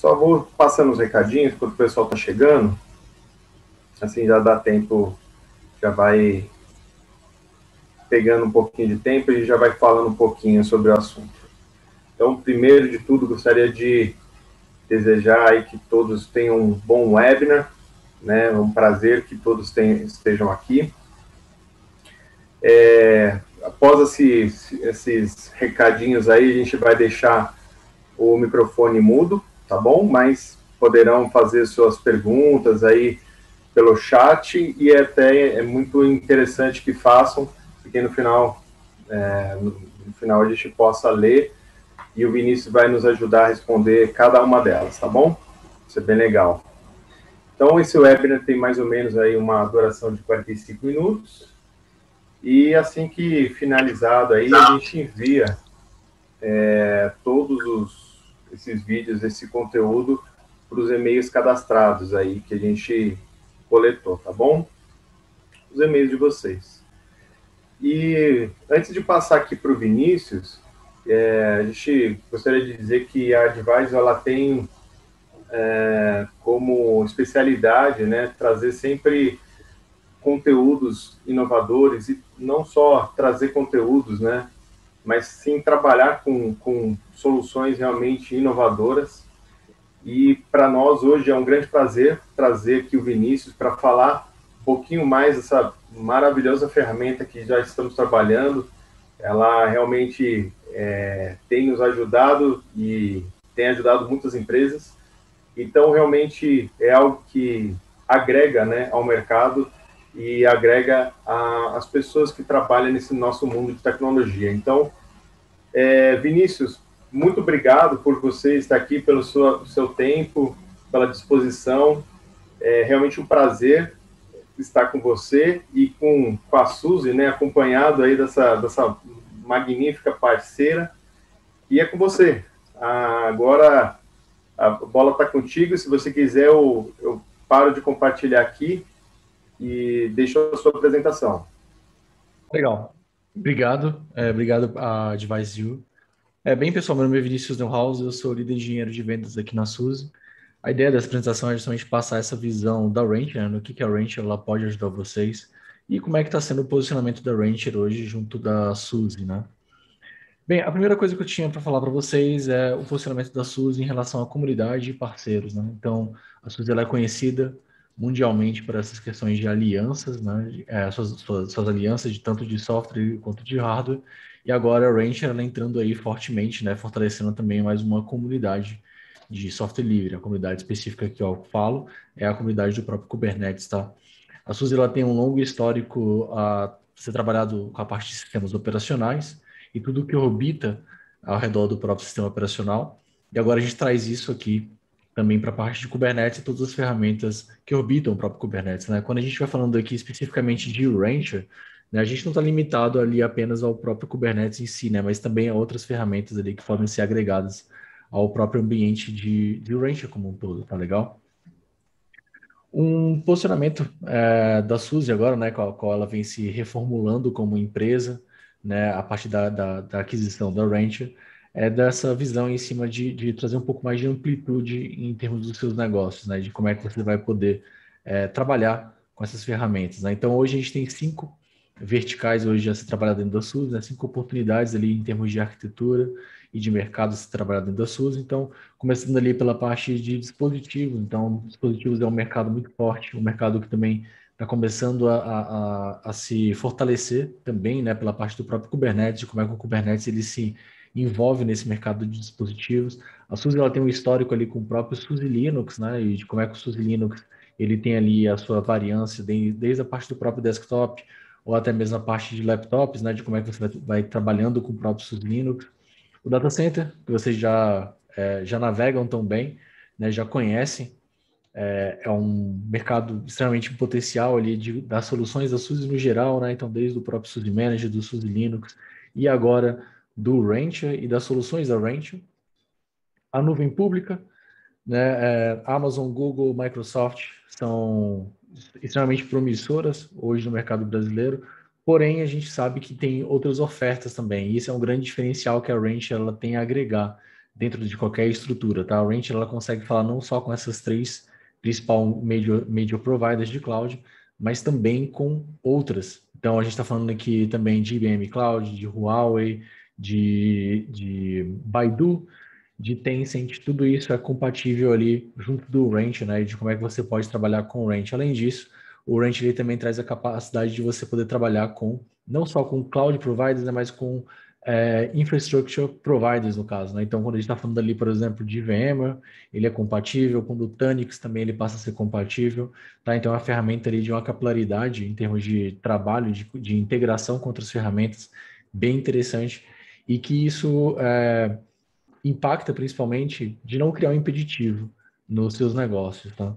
Só vou passando os recadinhos quando o pessoal está chegando, assim já dá tempo, já vai pegando um pouquinho de tempo e já vai falando um pouquinho sobre o assunto. Então, primeiro de tudo, gostaria de desejar aí que todos tenham um bom webinar, né? Um prazer que todos estejam aqui. Após esses recadinhos aí, a gente vai deixar o microfone mudo, tá bom? Mas poderão fazer suas perguntas aí pelo chat e até é muito interessante que façam, porque no final a gente possa ler e o Vinícius vai nos ajudar a responder cada uma delas, tá bom? Isso é bem legal. Então, esse webinar tem mais ou menos aí uma duração de 45 minutos e assim que finalizado aí, a gente envia todos esses vídeos, esse conteúdo para os e-mails cadastrados aí que a gente coletou, tá bom? Os e-mails de vocês. E antes de passar aqui para o Vinícius, a gente gostaria de dizer que a Advisor ela tem como especialidade, né, trazer sempre conteúdos inovadores e não só trazer conteúdos, né, mas sim trabalhar com soluções realmente inovadoras. E para nós hoje é um grande prazer trazer aqui o Vinícius para falar um pouquinho mais dessa maravilhosa ferramenta que já estamos trabalhando. Ela realmente tem nos ajudado e tem ajudado muitas empresas. Então, realmente é algo que agrega, né, ao mercado e agrega às pessoas que trabalham nesse nosso mundo de tecnologia. Então, Vinícius, muito obrigado por você estar aqui, pelo seu tempo, pela disposição. É realmente um prazer estar com você e com a Suzy, né, acompanhado aí dessa magnífica parceira. E é com você. Agora a bola está contigo. Se você quiser, eu paro de compartilhar aqui e deixo a sua apresentação. Legal. Obrigado. Obrigado a AdviseU. Bem, pessoal, meu nome é Vinícius Neuhaus, eu sou líder de engenheiro de vendas aqui na Suzy. A ideia dessa apresentação é justamente passar essa visão da Rancher, né, no que a Rancher ela pode ajudar vocês e como é que está sendo o posicionamento da Rancher hoje junto da Suzy, né? Bem, a primeira coisa que eu tinha para falar para vocês é o posicionamento da Suzy em relação à comunidade e parceiros, né? Então, a Suzy ela é conhecida mundialmente por essas questões de alianças, né? Suas alianças de tanto de software quanto de hardware. E agora a Rancher ela entrando aí fortemente, né? Fortalecendo também mais uma comunidade de software livre. A comunidade específica que eu falo é a comunidade do próprio Kubernetes, tá? A Suzy ela tem um longo histórico a ser trabalhado com a parte de sistemas operacionais e tudo que orbita ao redor do próprio sistema operacional. E agora a gente traz isso aqui também para a parte de Kubernetes e todas as ferramentas que orbitam o próprio Kubernetes, né? Quando a gente vai falando aqui especificamente de Rancher, né, a gente não está limitado ali apenas ao próprio Kubernetes em si, né? Mas também a outras ferramentas ali que podem ser agregadas ao próprio ambiente de Rancher como um todo, tá legal? Um posicionamento da Suzy agora, né, qual ela vem se reformulando como empresa, né, a partir da aquisição da Rancher, é dessa visão em cima de trazer um pouco mais de amplitude em termos dos seus negócios, né, de como é que você vai poder trabalhar com essas ferramentas, né? Então, hoje a gente tem 5 verticais hoje já se trabalhar dentro da Suzy, né, 5 oportunidades ali em termos de arquitetura e de mercado se trabalhar dentro da Suzy. Então, começando ali pela parte de dispositivos. Então, dispositivos é um mercado muito forte, um mercado que também está começando a se fortalecer também, né, pela parte do próprio Kubernetes, de como é que o Kubernetes ele se envolve nesse mercado de dispositivos. A SUSE ela tem um histórico ali com o próprio SUSE Linux, né, e de como é que o SUSE Linux ele tem ali a sua variância desde a parte do próprio desktop ou até mesmo a parte de laptops, né, de como é que você vai trabalhando com o próprio SUSE Linux. O data center, que vocês já navegam tão bem, né, já conhecem, é um mercado extremamente potencial ali das soluções da SUSE no geral, né? Então, desde o próprio SUSE Manager, do SUSE Linux e agora do Rancher e das soluções da Rancher. A nuvem pública, né? Amazon, Google, Microsoft são extremamente promissoras hoje no mercado brasileiro, porém a gente sabe que tem outras ofertas também, e isso é um grande diferencial que a Rancher ela tem a agregar dentro de qualquer estrutura, tá? A Rancher, ela consegue falar não só com essas três principal major providers de cloud, mas também com outras. Então, a gente está falando aqui também de IBM Cloud, de Huawei, de Baidu, de Tencent, tudo isso é compatível ali junto do Ranch, né? De como é que você pode trabalhar com o Ranch. Além disso, o Ranch ele também traz a capacidade de você poder trabalhar com não só com cloud providers, né, mas com infrastructure providers no caso, né? Então, quando a gente está falando ali, por exemplo, de VMware, ele é compatível, com o Nutanix também ele passa a ser compatível, tá? Então, é uma ferramenta ali de uma capilaridade em termos de trabalho, de integração com outras ferramentas, bem interessante, e que isso impacta principalmente de não criar um impeditivo nos seus negócios, tá?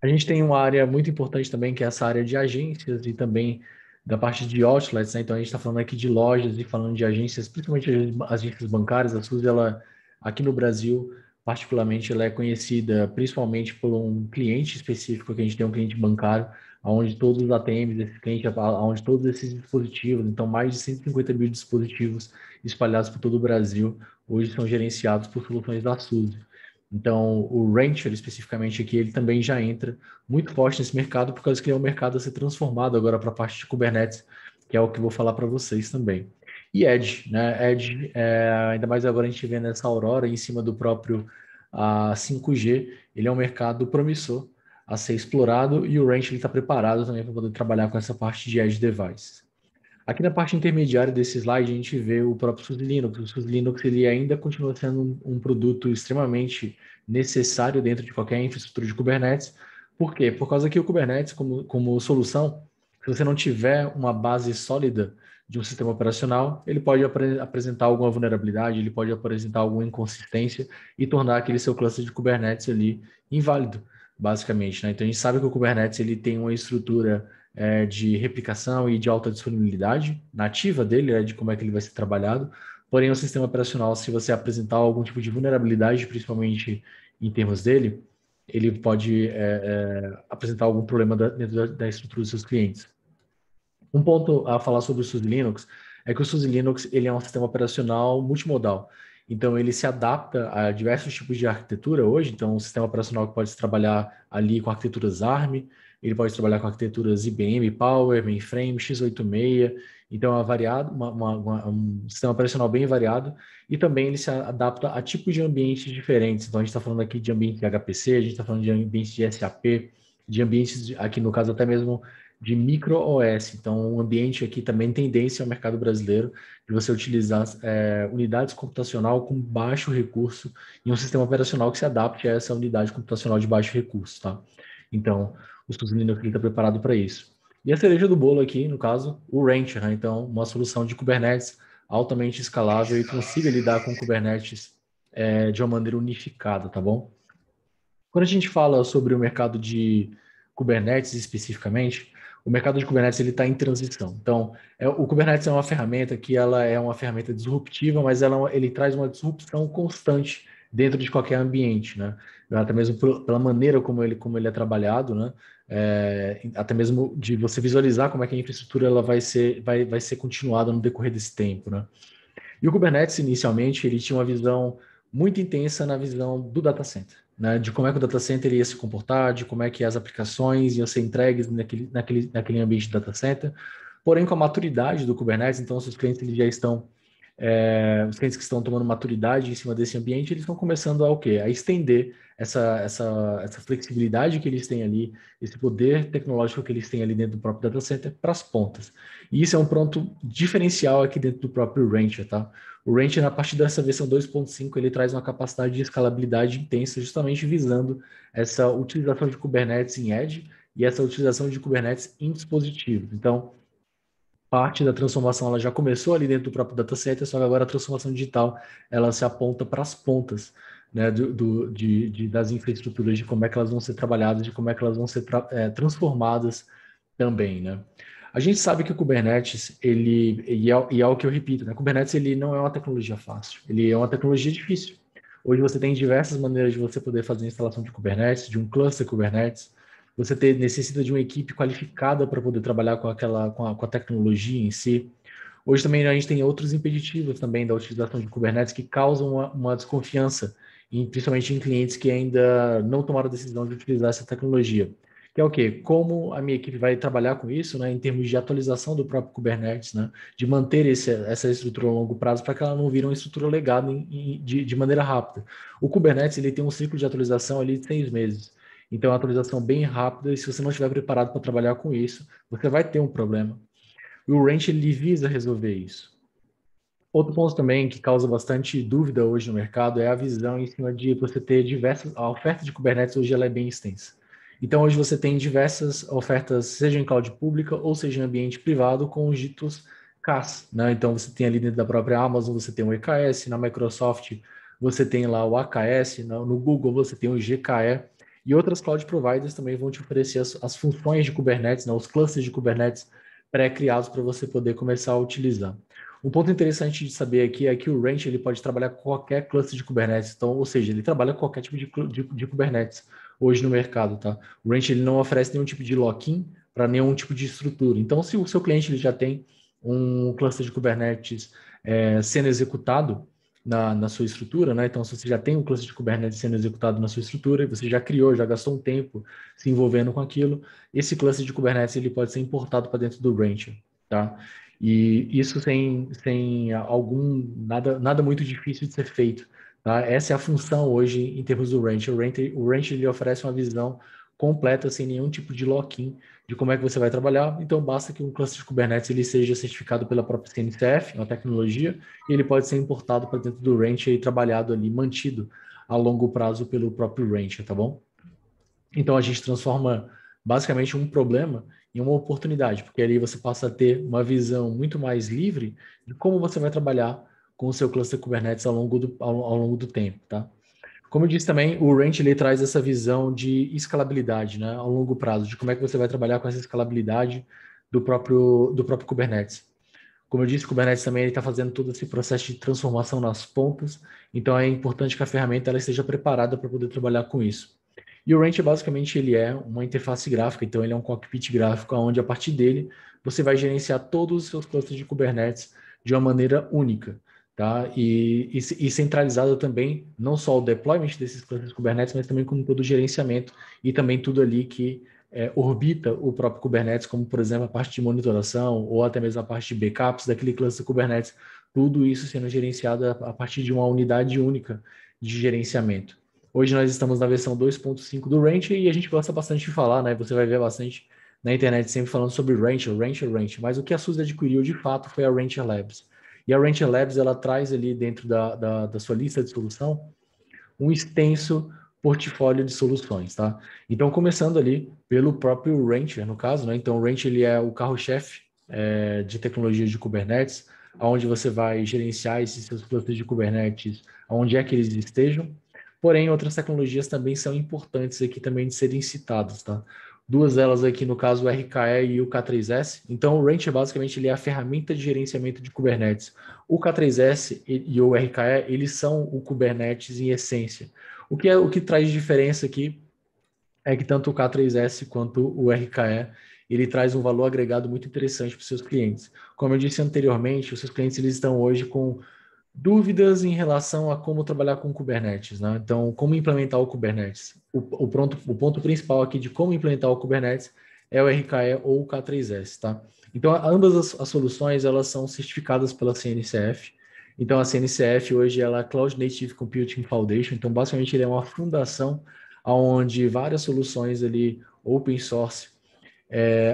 A gente tem uma área muito importante também, que é essa área de agências e também da parte de outlets, né? Então a gente está falando aqui de lojas e falando de agências, principalmente as agências bancárias. A Suzy, ela, aqui no Brasil, particularmente, ela é conhecida principalmente por um cliente específico, que a gente tem um cliente bancário, onde todos os ATMs desse cliente, onde todos esses dispositivos, então mais de 150 mil dispositivos espalhados por todo o Brasil, hoje são gerenciados por soluções da Suzy. Então, o Rancher, especificamente aqui, ele também já entra muito forte nesse mercado, por causa que ele é um mercado a ser transformado agora para a parte de Kubernetes, que é o que eu vou falar para vocês também. E Edge, né? Edge, ainda mais agora a gente vê nessa aurora em cima do próprio 5G, ele é um mercado promissor a ser explorado e o Rancher está preparado também para poder trabalhar com essa parte de Edge Devices. Aqui na parte intermediária desse slide, a gente vê o próprio SUSE Linux. O SUSE Linux ele ainda continua sendo um produto extremamente necessário dentro de qualquer infraestrutura de Kubernetes. Por quê? Por causa que o Kubernetes, como solução, se você não tiver uma base sólida de um sistema operacional, ele pode apresentar alguma vulnerabilidade, ele pode apresentar alguma inconsistência e tornar aquele seu cluster de Kubernetes ali inválido, basicamente, né? Então, a gente sabe que o Kubernetes ele tem uma estrutura de replicação e de alta disponibilidade nativa dele, de como é que ele vai ser trabalhado. Porém, o sistema operacional, se você apresentar algum tipo de vulnerabilidade, principalmente em termos dele, ele pode apresentar algum problema dentro da estrutura dos seus clientes. Um ponto a falar sobre o SUSE Linux é que o SUSE Linux ele é um sistema operacional multimodal. Então, ele se adapta a diversos tipos de arquitetura hoje. Então, um sistema operacional que pode se trabalhar ali com arquiteturas ARM, ele pode trabalhar com arquiteturas IBM, Power, Mainframe, x86. Então, é variado, um sistema operacional bem variado. E também ele se adapta a tipos de ambientes diferentes. Então, a gente está falando aqui de ambiente de HPC, a gente está falando de ambiente de SAP, de ambientes, aqui no caso até mesmo de micro OS. Então, um ambiente aqui também tendência ao mercado brasileiro de você utilizar unidades computacional com baixo recurso e um sistema operacional que se adapte a essa unidade computacional de baixo recurso, tá? Então, o SUSE Linux está preparado para isso. E a cereja do bolo aqui, no caso, o Rancher, né? Então, uma solução de Kubernetes altamente escalável e consiga lidar com Kubernetes de uma maneira unificada, tá bom? Quando a gente fala sobre o mercado de Kubernetes especificamente, o mercado de Kubernetes ele está em transição. Então, o Kubernetes é uma ferramenta que ela é uma ferramenta disruptiva, mas ele traz uma disrupção constante dentro de qualquer ambiente, né? Até mesmo pela maneira como ele é trabalhado, né? Até mesmo de você visualizar como é que a infraestrutura ela vai ser continuada no decorrer desse tempo, né? E o Kubernetes, inicialmente, ele tinha uma visão muito intensa na visão do data center, né? De como é que o data center ia se comportar, de como é que as aplicações iam ser entregues naquele ambiente de data center. Porém, com a maturidade do Kubernetes, então, os clientes eles já estão os clientes que estão tomando maturidade em cima desse ambiente, eles estão começando a o quê? A estender essa flexibilidade que eles têm ali, esse poder tecnológico que eles têm ali dentro do próprio data center para as pontas. E isso é um ponto diferencial aqui dentro do próprio Rancher, tá? O Rancher, a partir dessa versão 2.5, ele traz uma capacidade de escalabilidade intensa, justamente visando essa utilização de Kubernetes em Edge e essa utilização de Kubernetes em dispositivos. Então, parte da transformação ela já começou ali dentro do próprio data center, só que agora a transformação digital ela se aponta para as pontas, né, das infraestruturas, de como é que elas vão ser trabalhadas, de como é que elas vão ser transformadas também, né? A gente sabe que o Kubernetes, e é o que eu repito, né? Kubernetes ele não é uma tecnologia fácil, ele é uma tecnologia difícil. Hoje você tem diversas maneiras de você poder fazer a instalação de Kubernetes, de um cluster Kubernetes, necessita de uma equipe qualificada para poder trabalhar com a tecnologia em si. Hoje também a gente tem outros impeditivos também da utilização de Kubernetes que causam uma desconfiança, principalmente em clientes que ainda não tomaram a decisão de utilizar essa tecnologia. Que é o quê? Como a minha equipe vai trabalhar com isso, né, em termos de atualização do próprio Kubernetes, né, de manter essa estrutura a longo prazo para que ela não vire uma estrutura legada de maneira rápida. O Kubernetes ele tem um ciclo de atualização ali de 6 meses. Então, é uma atualização bem rápida e se você não estiver preparado para trabalhar com isso, você vai ter um problema. E o Ranch ele visa resolver isso. Outro ponto também que causa bastante dúvida hoje no mercado é a visão em cima de você ter diversas. A oferta de Kubernetes hoje ela é bem extensa. Então, hoje você tem diversas ofertas, seja em cloud pública ou seja em ambiente privado, com os ditos CaaS, né? Então, você tem ali dentro da própria Amazon, você tem o EKS, na Microsoft você tem lá o AKS, no Google você tem o GKE, e outras cloud providers também vão te oferecer as funções de Kubernetes, né? Os clusters de Kubernetes pré-criados para você poder começar a utilizar. Um ponto interessante de saber aqui é que o Ranch ele pode trabalhar com qualquer cluster de Kubernetes, então, ou seja, ele trabalha com qualquer tipo de Kubernetes hoje no mercado, tá? O Ranch ele não oferece nenhum tipo de lock-in para nenhum tipo de estrutura. Então, se o seu cliente ele já tem um cluster de Kubernetes sendo executado na sua estrutura, né? Então, se você já tem um cluster de Kubernetes sendo executado na sua estrutura, e você já criou, já gastou um tempo se envolvendo com aquilo, esse cluster de Kubernetes ele pode ser importado para dentro do Ranch, tá? E isso sem nada muito difícil de ser feito. Tá? Essa é a função hoje em termos do Ranch. O Ranch ele oferece uma visão completa, sem nenhum tipo de lock-in de como é que você vai trabalhar. Então, basta que um cluster de Kubernetes ele seja certificado pela própria CNCF, uma tecnologia, e ele pode ser importado para dentro do Ranch e trabalhado ali, mantido a longo prazo pelo próprio Ranch, tá bom? Então, a gente transforma basicamente um problema em uma oportunidade, porque ali você passa a ter uma visão muito mais livre de como você vai trabalhar com o seu cluster Kubernetes ao longo do tempo, tá? Como eu disse também, o Ranch ele traz essa visão de escalabilidade, né, ao longo prazo, de como é que você vai trabalhar com essa escalabilidade do próprio Kubernetes. Como eu disse, o Kubernetes também está fazendo todo esse processo de transformação nas pontas, então é importante que a ferramenta ela esteja preparada para poder trabalhar com isso. E o Ranch, basicamente, ele é uma interface gráfica, então ele é um cockpit gráfico, onde a partir dele você vai gerenciar todos os seus clusters de Kubernetes de uma maneira única, tá? E centralizado também, não só o deployment desses clusters de Kubernetes, mas também como todo o gerenciamento e também tudo ali que orbita o próprio Kubernetes, como, por exemplo, a parte de monitoração ou até mesmo a parte de backups daquele cluster Kubernetes, tudo isso sendo gerenciado a partir de uma unidade única de gerenciamento. Hoje nós estamos na versão 2.5 do Ranch e a gente gosta bastante de falar, né? Você vai ver bastante na internet sempre falando sobre Rancher. Mas o que a SUSE adquiriu de fato foi a Rancher Labs. E a Rancher Labs, ela traz ali dentro da sua lista de solução um extenso portfólio de soluções, tá? Então, começando ali pelo próprio Rancher, no caso, né? Então, o Rancher, ele é o carro-chefe de tecnologia de Kubernetes, onde você vai gerenciar esses seus clusters de Kubernetes, onde é que eles estejam. Porém, outras tecnologias também são importantes aqui também de serem citadas, tá? Duas delas aqui, no caso, o RKE e o K3S. Então, o Rancher, basicamente, ele é a ferramenta de gerenciamento de Kubernetes. O K3S e o RKE, eles são o Kubernetes em essência. O que traz de diferença aqui é que tanto o K3S quanto o RKE, ele traz um valor agregado muito interessante para os seus clientes. Como eu disse anteriormente, os seus clientes eles estão hoje com dúvidas em relação a como trabalhar com Kubernetes, né? Então, como implementar o Kubernetes? O ponto principal aqui de como implementar o Kubernetes é o RKE ou o K3S, tá? Então, ambas as soluções, elas são certificadas pela CNCF. Então, a CNCF hoje ela é Cloud Native Computing Foundation. Então, basicamente, ele é uma fundação onde várias soluções ali open source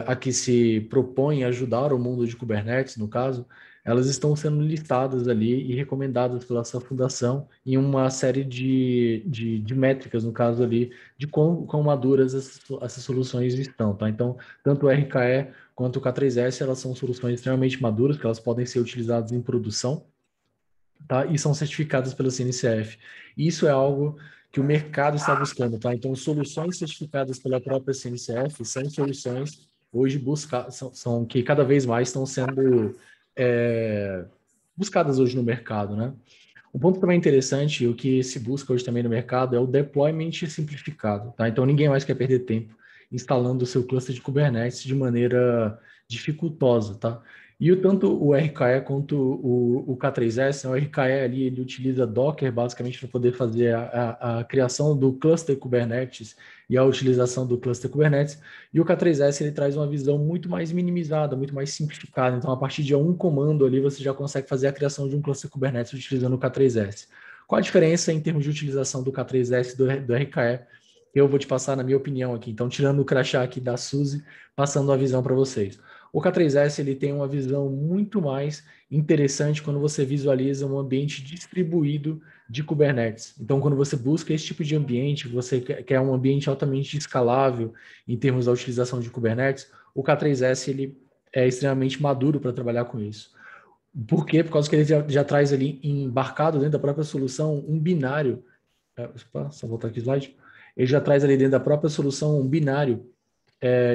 a que se propõem ajudar o mundo de Kubernetes, no caso, elas estão sendo listadas ali e recomendadas pela sua fundação em uma série de métricas, no caso ali, de quão maduras essas soluções estão, tá? Então, tanto o RKE quanto o K3S, elas são soluções extremamente maduras, que elas podem ser utilizadas em produção, tá? E são certificadas pela CNCF. Isso é algo que o mercado está buscando, tá? Então, soluções certificadas pela própria CNCF são soluções hoje são que cada vez mais estão sendo buscadas hoje no mercado, né? Um ponto também interessante, o que se busca hoje também no mercado é o deployment simplificado, tá? Então, ninguém mais quer perder tempo instalando o seu cluster de Kubernetes de maneira dificultosa, tá? E tanto o RKE quanto o K3S, né, o RKE ali, ele utiliza Docker basicamente para poder fazer a criação do cluster Kubernetes e a utilização do cluster Kubernetes. E o K3S ele traz uma visão muito mais minimizada, muito mais simplificada. Então, a partir de um comando ali, você já consegue fazer a criação de um cluster Kubernetes utilizando o K3S. Qual a diferença em termos de utilização do K3S e do RKE? Eu vou te passar na minha opinião aqui. Então, tirando o crachá aqui da Suzy, passando a visão para vocês. O K3S ele tem uma visão muito mais interessante quando você visualiza um ambiente distribuído de Kubernetes. Então, quando você busca esse tipo de ambiente, você quer um ambiente altamente escalável em termos da utilização de Kubernetes, o K3S ele é extremamente maduro para trabalhar com isso. Por quê? Por causa que ele já traz ali embarcado dentro da própria solução um binário. Opa, só voltar aqui o slide. Ele já traz ali dentro da própria solução um binário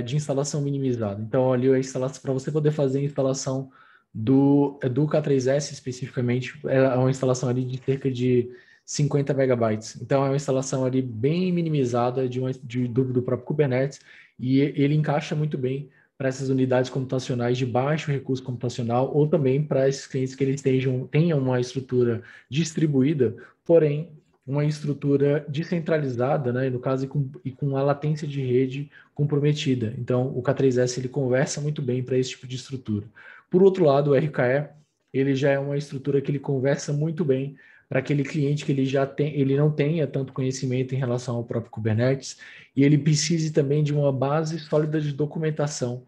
de instalação minimizada. Então, ali a instalação, para você poder fazer a instalação do K3S especificamente, é uma instalação ali de cerca de 50 megabytes. Então, é uma instalação ali bem minimizada do próprio Kubernetes e ele encaixa muito bem para essas unidades computacionais de baixo recurso computacional ou também para esses clientes que eles tenham uma estrutura distribuída, porém uma estrutura descentralizada, né, no caso, e com a latência de rede comprometida. Então, o K3S ele conversa muito bem para esse tipo de estrutura. Por outro lado, o RKE ele já é uma estrutura que ele conversa muito bem para aquele cliente que ele não tenha tanto conhecimento em relação ao próprio Kubernetes e ele precise também de uma base sólida de documentação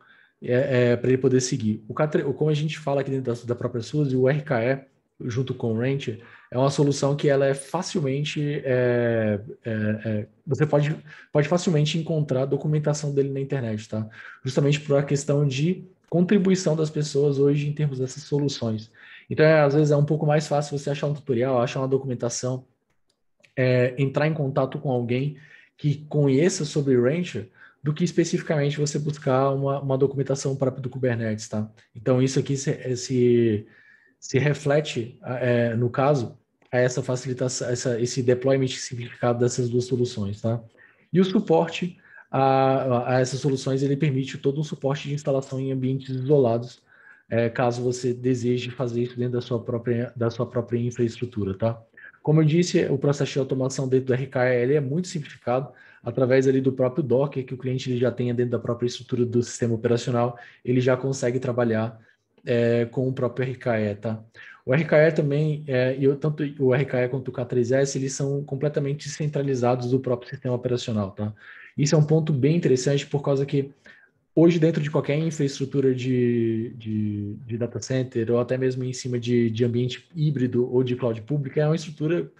para ele poder seguir. Como a gente fala aqui dentro da própria SUSE, o RKE junto com o Rancher é uma solução que ela é facilmente você pode facilmente encontrar a documentação dele na internet, tá? Justamente por a questão de contribuição das pessoas hoje em termos dessas soluções. Então, às vezes é um pouco mais fácil você achar um tutorial, achar uma documentação, entrar em contato com alguém que conheça sobre Rancher, do que especificamente você buscar uma documentação própria do Kubernetes, tá? Então, isso aqui se reflete, no caso, a essa facilitação, esse deployment simplificado dessas duas soluções, tá? E o suporte a essas soluções, ele permite todo um suporte de instalação em ambientes isolados, caso você deseje fazer isso dentro da sua própria infraestrutura, tá? Como eu disse, o processo de automação dentro do RKE ele é muito simplificado, através ali do próprio Docker, que o cliente ele já tenha dentro da própria estrutura do sistema operacional, ele já consegue trabalhar com o próprio RKE, tá? O RKE também, tanto o RKE quanto o K3S, eles são completamente centralizados do próprio sistema operacional, tá? Isso é um ponto bem interessante por causa que hoje dentro de qualquer infraestrutura de data center ou até mesmo em cima de ambiente híbrido ou de cloud pública, é uma estrutura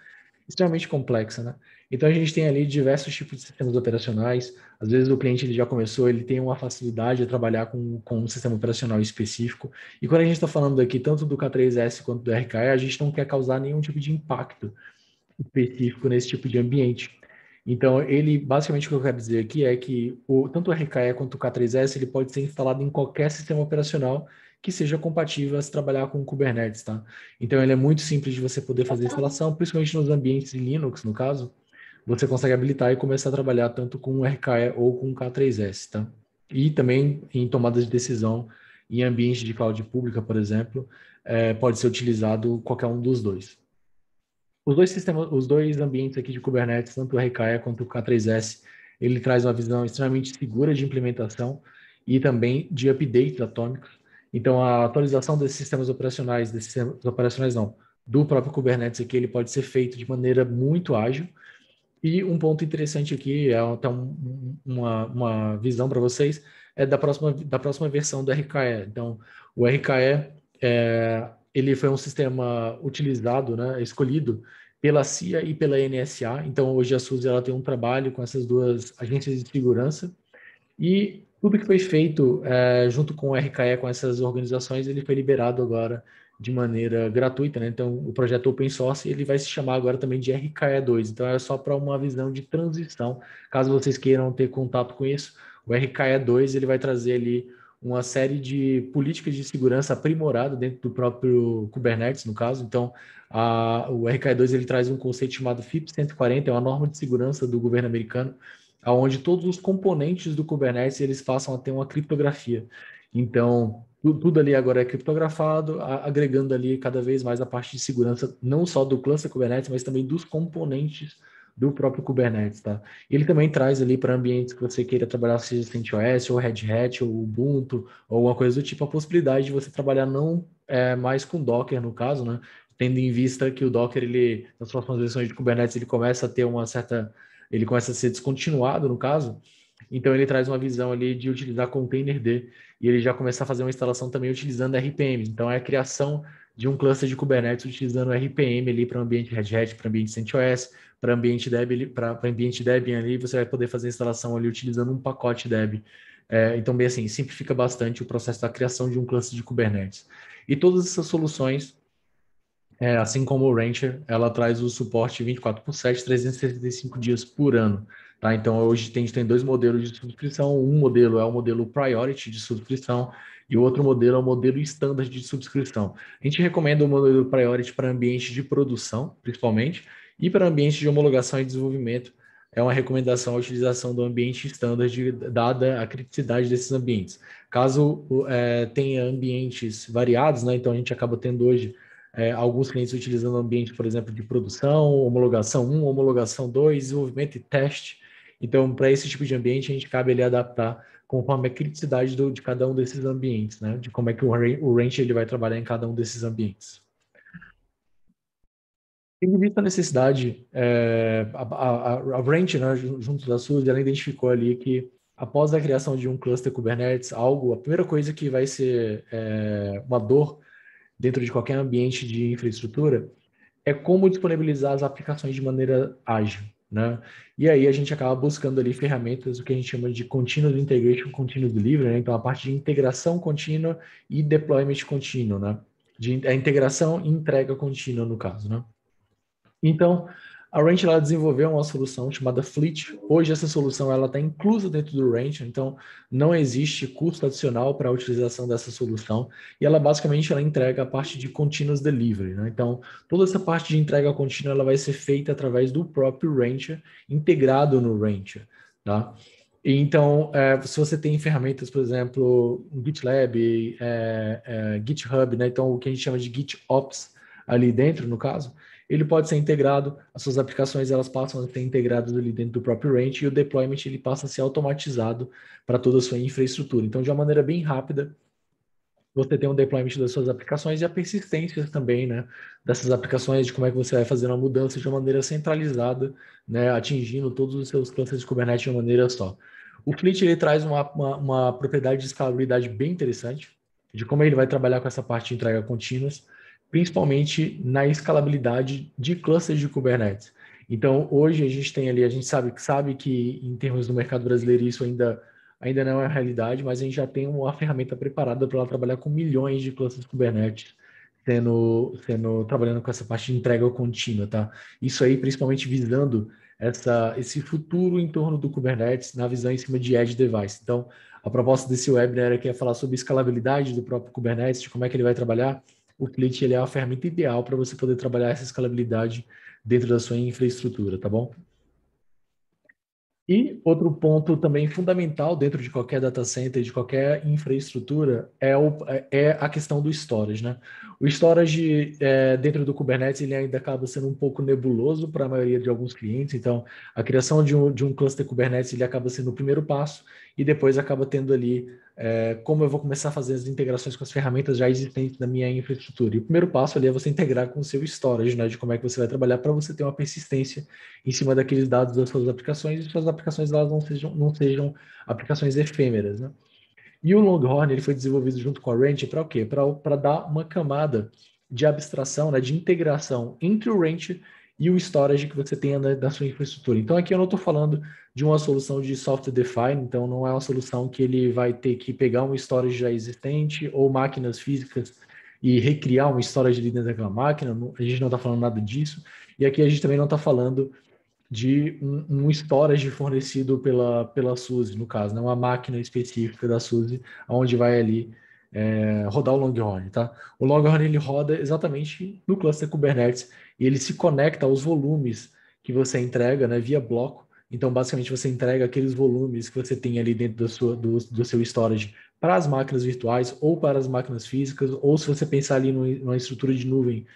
extremamente complexa, né? Então a gente tem ali diversos tipos de sistemas operacionais. Às vezes o cliente ele já começou, ele tem uma facilidade de trabalhar com um sistema operacional específico. E quando a gente está falando aqui tanto do K3S quanto do RKE, a gente não quer causar nenhum tipo de impacto específico nesse tipo de ambiente. Então, ele, basicamente, o que eu quero dizer aqui é que tanto o RKE quanto o K3S, ele pode ser instalado em qualquer sistema operacional que seja compatível a se trabalhar com Kubernetes, tá? Então, ele é muito simples de você poder fazer a instalação, principalmente nos ambientes Linux, no caso, você consegue habilitar e começar a trabalhar tanto com o RKE ou com o K3S, tá? E também em tomadas de decisão em ambiente de cloud pública, por exemplo, pode ser utilizado qualquer um dos dois. Os dois ambientes aqui de Kubernetes, tanto o RKE quanto o K3S, ele traz uma visão extremamente segura de implementação e também de updates atômicos. Então, a atualização desses sistemas operacionais não, do próprio Kubernetes aqui, ele pode ser feito de maneira muito ágil. E um ponto interessante aqui, até uma visão para vocês, é da próxima versão do RKE. Então, o RKE, ele foi um sistema utilizado, né, escolhido pela CIA e pela NSA. Então, hoje a SUSE ela tem um trabalho com essas duas agências de segurança e tudo que foi feito junto com o RKE, com essas organizações, ele foi liberado agora de maneira gratuita, né? Então, o projeto Open Source, ele vai se chamar agora também de RKE2. Então, é só para uma visão de transição. Caso vocês queiram ter contato com isso, o RKE2, ele vai trazer ali uma série de políticas de segurança aprimorada dentro do próprio Kubernetes, no caso. Então, o RKE2, ele traz um conceito chamado FIPS 140, é uma norma de segurança do governo americano, onde todos os componentes do Kubernetes eles passam a ter uma criptografia. Então, tudo ali agora é criptografado, agregando ali cada vez mais a parte de segurança, não só do cluster Kubernetes, mas também dos componentes do próprio Kubernetes, tá? E ele também traz ali para ambientes que você queira trabalhar, seja CentOS, ou Red Hat, ou Ubuntu, ou alguma coisa do tipo, a possibilidade de você trabalhar não mais com Docker, no caso, né? Tendo em vista que o Docker, ele, nas próximas versões de Kubernetes, ele começa a ter uma certa... Ele começa a ser descontinuado, no caso. Então, ele traz uma visão ali de utilizar container e ele já começa a fazer uma instalação também utilizando RPMs. Então, é a criação de um cluster de Kubernetes utilizando RPM ali para o ambiente Red Hat, para o ambiente CentOS, para ambiente Debian, para ambiente Debian ali, você vai poder fazer a instalação ali utilizando um pacote Debian. Então, bem assim, simplifica bastante o processo da criação de um cluster de Kubernetes. E todas essas soluções, assim como o Rancher, ela traz o suporte 24/7, 365 dias por ano. Tá? Então, hoje a gente tem dois modelos de subscrição. Um modelo é o modelo Priority de subscrição e o outro modelo é o modelo Standard de subscrição. A gente recomenda o modelo Priority para ambiente de produção, principalmente, e para ambiente de homologação e desenvolvimento. É uma recomendação a utilização do ambiente Standard, dada a criticidade desses ambientes. Caso tenha ambientes variados, né? Então a gente acaba tendo hoje alguns clientes utilizando ambiente, por exemplo, de produção, homologação 1, homologação 2, desenvolvimento e teste. Então, para esse tipo de ambiente, a gente cabe ali adaptar conforme a criticidade de cada um desses ambientes, né? De como é que o range ele vai trabalhar em cada um desses ambientes. Tendo visto a necessidade, a Range, né, junto da SUSE, ela identificou ali que após a criação de um cluster Kubernetes, a primeira coisa que vai ser uma dor dentro de qualquer ambiente de infraestrutura é como disponibilizar as aplicações de maneira ágil, né? E aí a gente acaba buscando ali ferramentas, o que a gente chama de Continuous Integration, Continuous Delivery, né? Então a parte de integração contínua e deployment contínuo, né? A integração e entrega contínua no caso, né? Então, a Ranch ela desenvolveu uma solução chamada Fleet. Hoje essa solução ela está inclusa dentro do Ranch, então não existe custo adicional para a utilização dessa solução. E ela basicamente ela entrega a parte de continuous delivery, né? Então, toda essa parte de entrega contínua ela vai ser feita através do próprio Rancher, integrado no Rancher, tá? Então, se você tem ferramentas, por exemplo, GitLab, GitHub, né? Então, o que a gente chama de GitOps ali dentro, no caso, ele pode ser integrado, as suas aplicações elas passam a ser integradas ali dentro do próprio Ranch e o deployment ele passa a ser automatizado para toda a sua infraestrutura. Então, de uma maneira bem rápida, você tem um deployment das suas aplicações e a persistência também, né, dessas aplicações, de como é que você vai fazer uma mudança de uma maneira centralizada, né, atingindo todos os seus clusters de Kubernetes de uma maneira só. O Fleet ele traz uma propriedade de escalabilidade bem interessante, de como ele vai trabalhar com essa parte de entrega contínuas, principalmente na escalabilidade de clusters de Kubernetes. Então, hoje a gente tem ali, a gente sabe que em termos do mercado brasileiro isso ainda não é a realidade, mas a gente já tem uma ferramenta preparada para ela trabalhar com milhões de clusters Kubernetes, trabalhando com essa parte de entrega contínua, tá? Isso aí principalmente visando esse futuro em torno do Kubernetes na visão em cima de Edge Device. Então, a proposta desse webinar aqui é falar sobre escalabilidade do próprio Kubernetes, de como é que ele vai trabalhar. O Fleet ele é a ferramenta ideal para você poder trabalhar essa escalabilidade dentro da sua infraestrutura, tá bom? E outro ponto também fundamental dentro de qualquer data center, de qualquer infraestrutura, é a questão do storage, né? O storage dentro do Kubernetes ele ainda acaba sendo um pouco nebuloso para a maioria de alguns clientes, então a criação de um cluster Kubernetes ele acaba sendo o primeiro passo e depois acaba tendo ali como eu vou começar a fazer as integrações com as ferramentas já existentes na minha infraestrutura. E o primeiro passo ali é você integrar com o seu storage, né? De como é que você vai trabalhar para você ter uma persistência em cima daqueles dados das suas aplicações e suas aplicações elas não sejam aplicações efêmeras, né? E o Longhorn ele foi desenvolvido junto com a Ranch para o quê? Para dar uma camada de abstração, né, de integração entre o Ranch e o storage que você tenha da sua infraestrutura. Então aqui eu não estou falando de uma solução de software defined, então não é uma solução que ele vai ter que pegar um storage já existente ou máquinas físicas e recriar um storage ali dentro daquela máquina. A gente não está falando nada disso. E aqui a gente também não está falando de um storage fornecido pela SUSE, no caso, né? Uma máquina específica da SUSE, onde vai ali rodar o Longhorn, tá? O Longhorn, ele roda exatamente no cluster Kubernetes e ele se conecta aos volumes que você entrega, né, via bloco, Então, basicamente, você entrega aqueles volumes que você tem ali dentro do seu storage para as máquinas virtuais ou para as máquinas físicas, ou se você pensar ali numa estrutura de nuvem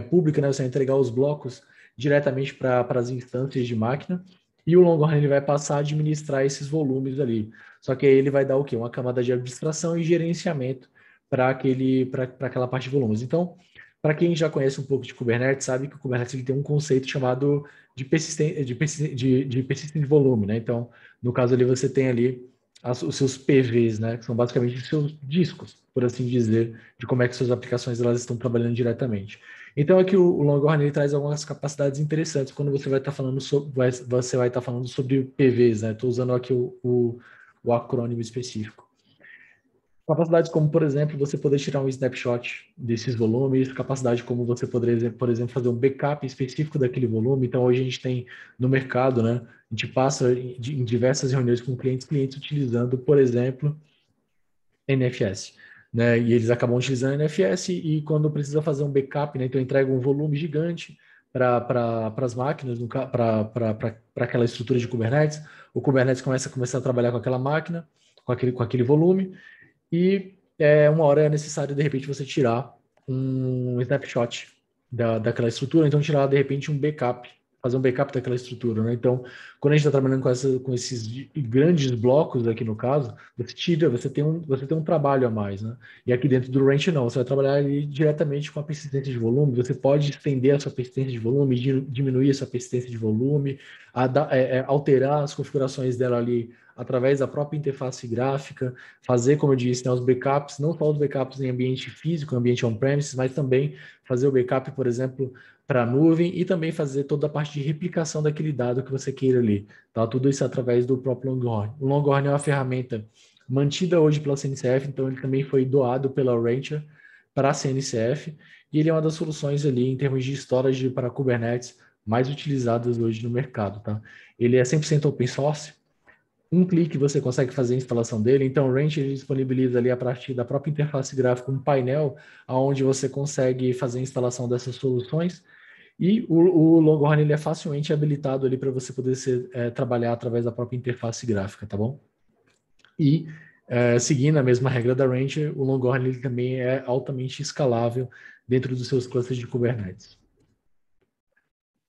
pública, né, você vai entregar os blocos diretamente para as instâncias de máquina, e o Longhorn ele vai passar a administrar esses volumes ali. Só que aí ele vai dar o quê? Uma camada de abstração e gerenciamento para aquela parte de volumes. Então, para quem já conhece um pouco de Kubernetes, sabe que o Kubernetes ele tem um conceito chamado de persistente volume, né? Então, no caso ali, você tem ali os seus PVs, né? Que são basicamente os seus discos, por assim dizer, de como é que suas aplicações elas estão trabalhando diretamente. Então, aqui o Longhorn ele traz algumas capacidades interessantes quando você vai estar falando sobre PVs, né? Estou usando aqui o acrônimo específico. Capacidades como, por exemplo, você poder tirar um snapshot desses volumes, capacidade como você poderia, por exemplo, fazer um backup específico daquele volume. Então, hoje a gente tem no mercado, né? A gente passa em diversas reuniões com clientes utilizando, por exemplo, NFS, né? E eles acabam utilizando NFS e quando precisa fazer um backup, né? Então, entrega um volume gigante para as máquinas, para aquela estrutura de Kubernetes. O Kubernetes começa a trabalhar com aquela máquina, com aquele volume, e uma hora é necessário, de repente, você tirar um snapshot daquela estrutura, então tirar, de repente, um backup, fazer um backup daquela estrutura, né? Então, quando a gente está trabalhando com esses grandes blocos aqui no caso, você tem um trabalho a mais, né? E aqui dentro do Ranch não, você vai trabalhar ali diretamente com a persistência de volume, você pode estender a sua persistência de volume, diminuir a sua persistência de volume, alterar as configurações dela ali através da própria interface gráfica, fazer, como eu disse, né, os backups, não só os backups em ambiente físico, ambiente on-premises, mas também fazer o backup, por exemplo, para a nuvem e também fazer toda a parte de replicação daquele dado que você queira ali. Tá? Tudo isso através do próprio Longhorn. O Longhorn é uma ferramenta mantida hoje pela CNCF, então ele também foi doado pela Rancher para a CNCF, e ele é uma das soluções ali em termos de storage para Kubernetes mais utilizadas hoje no mercado. Tá? Ele é 100% open source, um clique você consegue fazer a instalação dele. Então, o Ranch ele disponibiliza ali a partir da própria interface gráfica um painel onde você consegue fazer a instalação dessas soluções. E o Longhorn ele é facilmente habilitado ali para você poder trabalhar através da própria interface gráfica, tá bom? E seguindo a mesma regra da Rancher, o Longhorn ele também é altamente escalável dentro dos seus clusters de Kubernetes.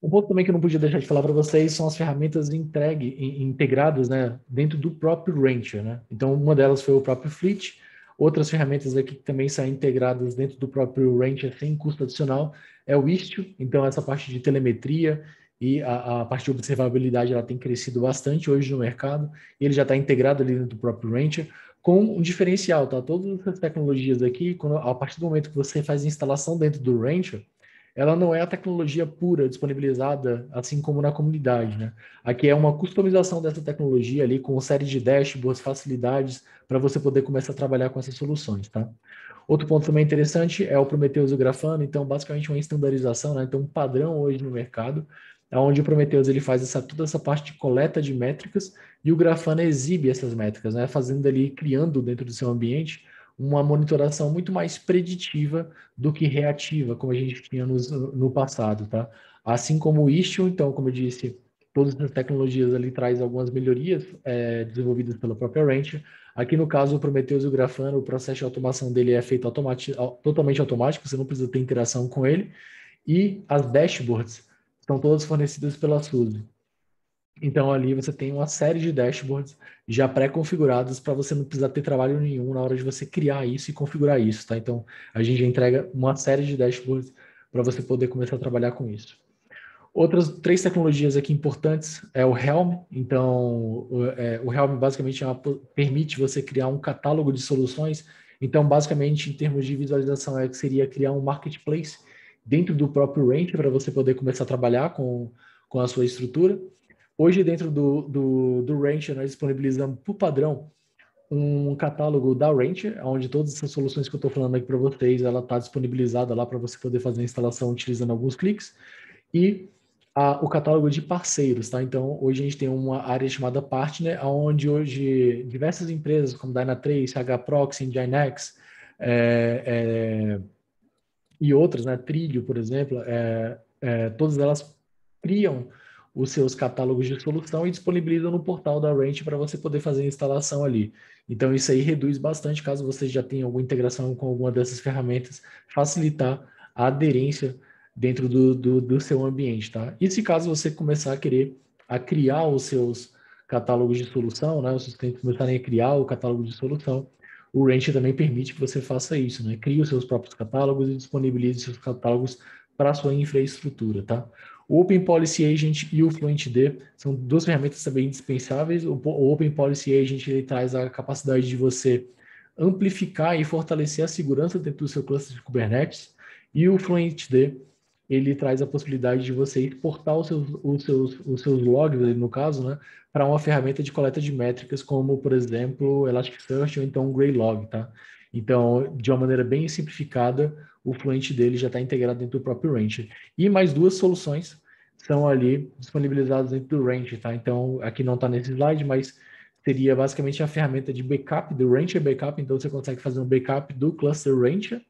Um ponto também que eu não podia deixar de falar para vocês são as ferramentas integradas, né, dentro do próprio Rancher, né? Então, uma delas foi o próprio Fleet, outras ferramentas aqui que também são integradas dentro do próprio Rancher sem custo adicional é o Istio. Então, essa parte de telemetria e a parte de observabilidade ela tem crescido bastante hoje no mercado, e ele já está integrado ali dentro do próprio Rancher com um diferencial, tá? Todas essas tecnologias aqui, a partir do momento que você faz a instalação dentro do Rancher, ela não é a tecnologia pura disponibilizada, assim como na comunidade, né? Aqui é uma customização dessa tecnologia ali com uma série de dashboards, facilidades para você poder começar a trabalhar com essas soluções, tá? Outro ponto também interessante é o Prometheus e o Grafana, então basicamente uma estandarização, né? Então um padrão hoje no mercado, onde o Prometheus ele faz toda essa parte de coleta de métricas e o Grafana exibe essas métricas, né? Fazendo ali, criando dentro do seu ambiente uma monitoração muito mais preditiva do que reativa, como a gente tinha no passado, tá? Assim como o Istio, então, como eu disse, todas as tecnologias ali traz algumas melhorias desenvolvidas pela própria Rancher. Aqui no caso, o Prometheus e o Grafana, o processo de automação dele é feito totalmente automático, você não precisa ter interação com ele. E as dashboards são todas fornecidas pela SUSE. Então, ali você tem uma série de dashboards já pré-configurados para você não precisar ter trabalho nenhum na hora de você criar isso e configurar isso, tá? Então, a gente já entrega uma série de dashboards para você poder começar a trabalhar com isso. Outras três tecnologias aqui importantes é o Helm. Então, o Helm basicamente permite você criar um catálogo de soluções. Então, basicamente, em termos de visualização, seria criar um marketplace dentro do próprio Rancher para você poder começar a trabalhar com a sua estrutura. Hoje, dentro do Rancher, nós disponibilizamos por padrão um catálogo da Rancher, onde todas essas soluções que eu estou falando aqui para vocês, ela está disponibilizada lá para você poder fazer a instalação utilizando alguns cliques. E o catálogo de parceiros, tá? Então, hoje a gente tem uma área chamada Partner, onde hoje diversas empresas como Dynatrace, HProxy, Nginx, e outras, né? Trilho, por exemplo, todas elas criam os seus catálogos de solução e disponibiliza no portal da Rancher para você poder fazer a instalação ali. Então, isso aí reduz bastante, caso você já tenha alguma integração com alguma dessas ferramentas, facilitar a aderência dentro do seu ambiente, tá? E se caso você começar a querer a criar os seus catálogos de solução, né? Os seus clientes começarem a criar o catálogo de solução, o Rancher também permite que você faça isso, né? Crie os seus próprios catálogos e disponibilize seus catálogos para a sua infraestrutura, tá? O Open Policy Agent e o FluentD são duas ferramentas também indispensáveis. O Open Policy Agent ele traz a capacidade de você amplificar e fortalecer a segurança dentro do seu cluster de Kubernetes, e o FluentD ele traz a possibilidade de você exportar os seus logs, no caso, né, para uma ferramenta de coleta de métricas, como, por exemplo, Elasticsearch ou então o Graylog, tá? Então, de uma maneira bem simplificada, o Fluent dele já está integrado dentro do próprio Rancher. E mais duas soluções são ali disponibilizadas dentro do Rancher, tá? Então, aqui não está nesse slide, mas seria basicamente a ferramenta de backup do Rancher Backup. Então, você consegue fazer um backup do cluster Rancher,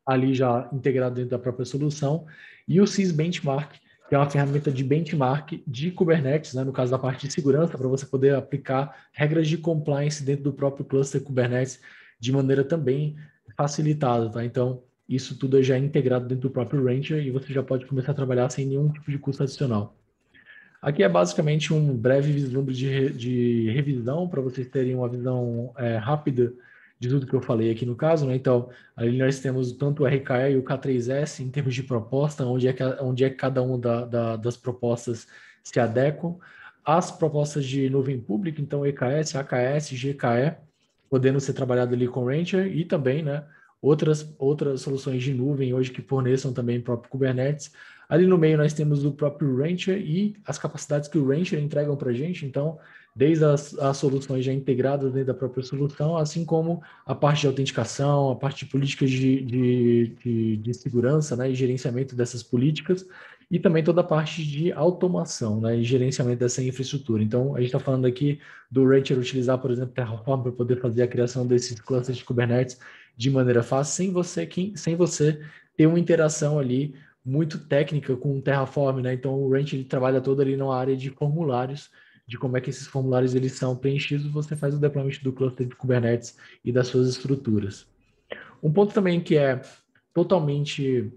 ali já integrado dentro da própria solução, e o Sysbenchmark, que é uma ferramenta de benchmark de Kubernetes, né, no caso da parte de segurança, para você poder aplicar regras de compliance dentro do próprio cluster Kubernetes de maneira também facilitada, tá? Então, isso tudo já é integrado dentro do próprio Rancher e você já pode começar a trabalhar sem nenhum tipo de custo adicional. Aqui é basicamente um breve vislumbre de revisão, para vocês terem uma visão rápida de tudo que eu falei aqui no caso, né? Então, ali nós temos tanto o RKE e o K3S em termos de proposta, onde é que cada uma das propostas se adequam. As propostas de nuvem pública, então EKS, AKS, GKE, podendo ser trabalhado ali com Rancher, e também, né, outras soluções de nuvem hoje que forneçam também o próprio Kubernetes. Ali no meio nós temos o próprio Rancher e as capacidades que o Rancher entregam para a gente, então, desde as soluções já integradas dentro da própria solução, assim como a parte de autenticação, a parte de políticas de segurança, né, e gerenciamento dessas políticas, e também toda a parte de automação, né, e gerenciamento dessa infraestrutura. Então, a gente está falando aqui do Rancher utilizar, por exemplo, Terraform para poder fazer a criação desses clusters de Kubernetes de maneira fácil, sem você ter uma interação ali muito técnica com o Terraform, né? Então o Rancher ele trabalha todo ali na área de formulários, de como é que esses formulários eles são preenchidos, você faz o deployment do cluster de Kubernetes e das suas estruturas. Um ponto também que é totalmente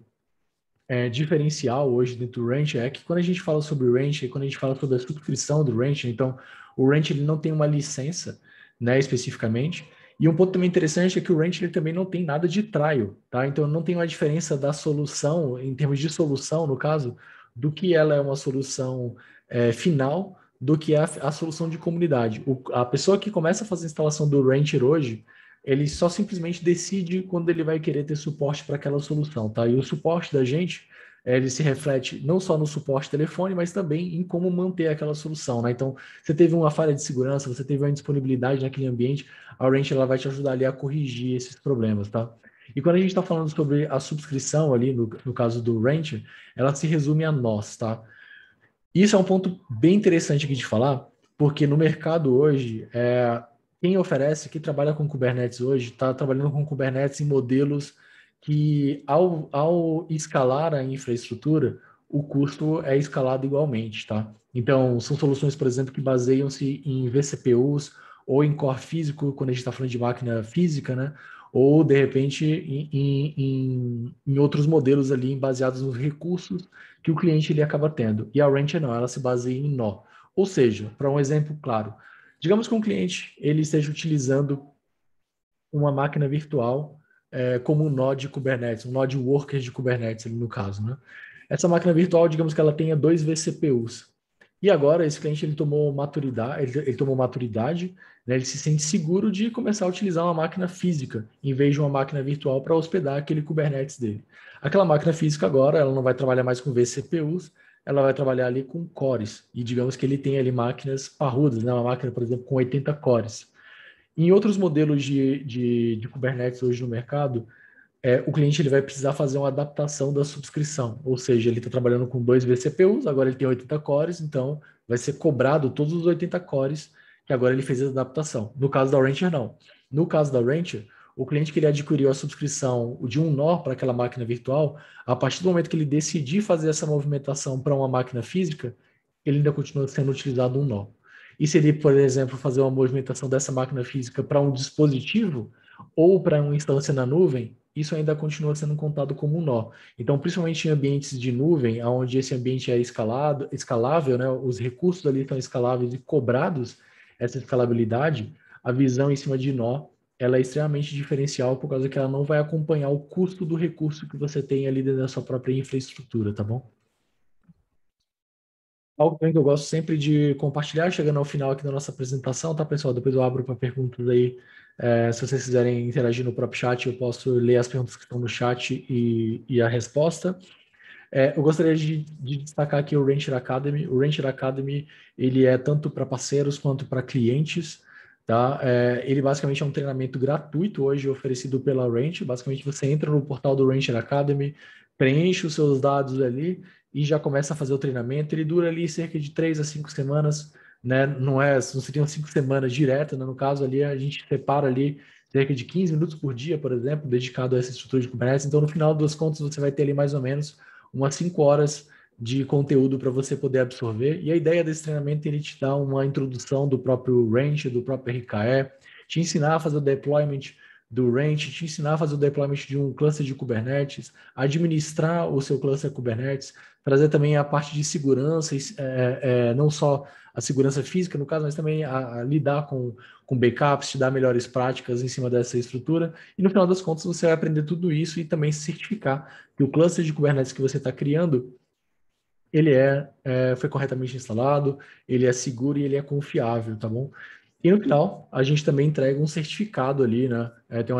diferencial hoje dentro do Rancher é que quando a gente fala sobre o Rancher, quando a gente fala sobre a subscrição do Rancher, então o Rancher ele não tem uma licença, né, especificamente. E um ponto também interessante é que o Rancher ele também não tem nada de trial, tá? Então não tem uma diferença da solução, em termos de solução, no caso, do que ela é uma solução final, do que a solução de comunidade. A pessoa que começa a fazer a instalação do Rancher hoje, ele só simplesmente decide quando ele vai querer ter suporte para aquela solução, tá? E o suporte da gente, ele se reflete não só no suporte telefone, mas também em como manter aquela solução, né? Então, você teve uma falha de segurança, você teve uma indisponibilidade naquele ambiente, a Rancher ela vai te ajudar ali a corrigir esses problemas, tá? E quando a gente está falando sobre a subscrição ali, no caso do Rancher, ela se resume a nós, tá? Isso é um ponto bem interessante aqui de falar, porque no mercado hoje, quem oferece, quem trabalha com Kubernetes hoje, está trabalhando com Kubernetes em modelos que, ao escalar a infraestrutura, o custo é escalado igualmente, tá? Então, são soluções, por exemplo, que baseiam-se em vCPUs ou em core físico, quando a gente está falando de máquina física, né? Ou, de repente, em outros modelos ali baseados nos recursos que o cliente ele acaba tendo. E a Rancher não, ela se baseia em nó. Ou seja, para um exemplo claro, digamos que um cliente ele esteja utilizando uma máquina virtual como um nó de Kubernetes, um nó de worker de Kubernetes, ali no caso, né? Essa máquina virtual, digamos que ela tenha 2 vCPUs. E agora esse cliente ele tomou maturidade, né? Ele se sente seguro de começar a utilizar uma máquina física em vez de uma máquina virtual para hospedar aquele Kubernetes dele. Aquela máquina física agora, ela não vai trabalhar mais com vCPUs, ela vai trabalhar ali com cores. E digamos que ele tem ali máquinas parrudas, né? Uma máquina, por exemplo, com 80 cores. Em outros modelos de Kubernetes hoje no mercado, o cliente ele vai precisar fazer uma adaptação da subscrição, ou seja, ele está trabalhando com 2 vCPUs, agora ele tem 80 cores, então vai ser cobrado todos os 80 cores que agora ele fez a adaptação. No caso da Rancher, não. No caso da Rancher, o cliente que ele adquiriu a subscrição de um nó para aquela máquina virtual, a partir do momento que ele decidir fazer essa movimentação para uma máquina física, ele ainda continua sendo utilizado um nó. E se ele, por exemplo, fazer uma movimentação dessa máquina física para um dispositivo ou para uma instância na nuvem, isso ainda continua sendo contado como um nó. Então, principalmente em ambientes de nuvem, onde esse ambiente é escalável, né, os recursos ali estão escaláveis e cobrados essa escalabilidade, a visão em cima de nó ela é extremamente diferencial por causa que ela não vai acompanhar o custo do recurso que você tem ali dentro da sua própria infraestrutura, tá bom? Algo também que eu gosto sempre de compartilhar, chegando ao final aqui da nossa apresentação, tá, pessoal? Depois eu abro para perguntas aí. Se vocês quiserem interagir no próprio chat, eu posso ler as perguntas que estão no chat e a resposta. Eu gostaria de destacar aqui o Rancher Academy. O Rancher Academy, ele é tanto para parceiros quanto para clientes, tá? Ele basicamente é um treinamento gratuito hoje oferecido pela Rancher. Basicamente, você entra no portal do Rancher Academy, preenche os seus dados ali e já começa a fazer o treinamento. Ele dura ali cerca de 3 a 5 semanas, né? Não seriam 5 semanas direto, né? No caso ali, a gente separa ali cerca de 15 minutos por dia, por exemplo, dedicado a essa estrutura de Kubernetes. Então, no final das contas, você vai ter ali mais ou menos umas 5 horas de conteúdo para você poder absorver. E a ideia desse treinamento é ele te dar uma introdução do próprio Ranch, do próprio RKE, te ensinar a fazer o deployment do Ranch, te ensinar a fazer o deployment de um cluster de Kubernetes, administrar o seu cluster Kubernetes, trazer também a parte de segurança, não só a segurança física, no caso, mas também a lidar com backups, te dar melhores práticas em cima dessa estrutura. E no final das contas, você vai aprender tudo isso e também se certificar que o cluster de Kubernetes que você está criando, ele foi corretamente instalado, ele é seguro e ele é confiável, tá bom? E no final, a gente também entrega um certificado ali, né?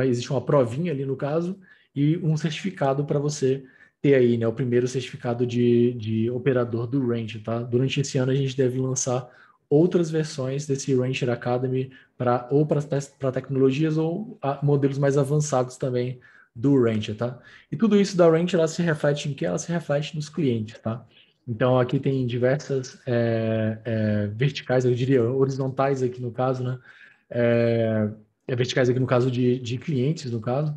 Existe uma provinha ali no caso, e um certificado para você ter aí, né? O primeiro certificado de operador do Rancher, tá? Durante esse ano a gente deve lançar outras versões desse Rancher Academy para tecnologias ou modelos mais avançados também do Rancher, tá? E tudo isso da Rancher, ela se reflete em quê? Ela se reflete nos clientes, tá? Então, aqui tem diversas verticais, eu diria horizontais aqui no caso, né? Verticais aqui no caso de clientes, no caso,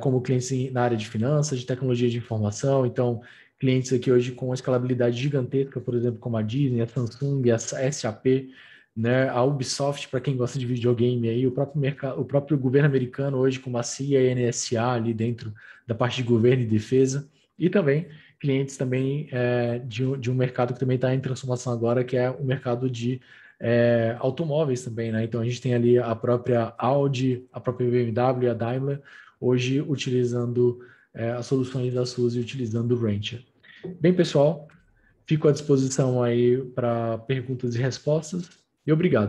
como clientes na área de finanças, de tecnologia de informação. Então, clientes aqui hoje com uma escalabilidade gigantesca, por exemplo, como a Disney, a Samsung, a SAP, né? A Ubisoft, para quem gosta de videogame, aí, o próprio governo americano hoje, como a CIA e a NSA ali dentro da parte de governo e defesa. E também clientes também de um mercado que também está em transformação agora, que é o mercado de automóveis também, né? Então a gente tem ali a própria Audi, a própria BMW e a Daimler, hoje utilizando as soluções da SUSE e utilizando o Rancher. Bem, pessoal, fico à disposição aí para perguntas e respostas e obrigado.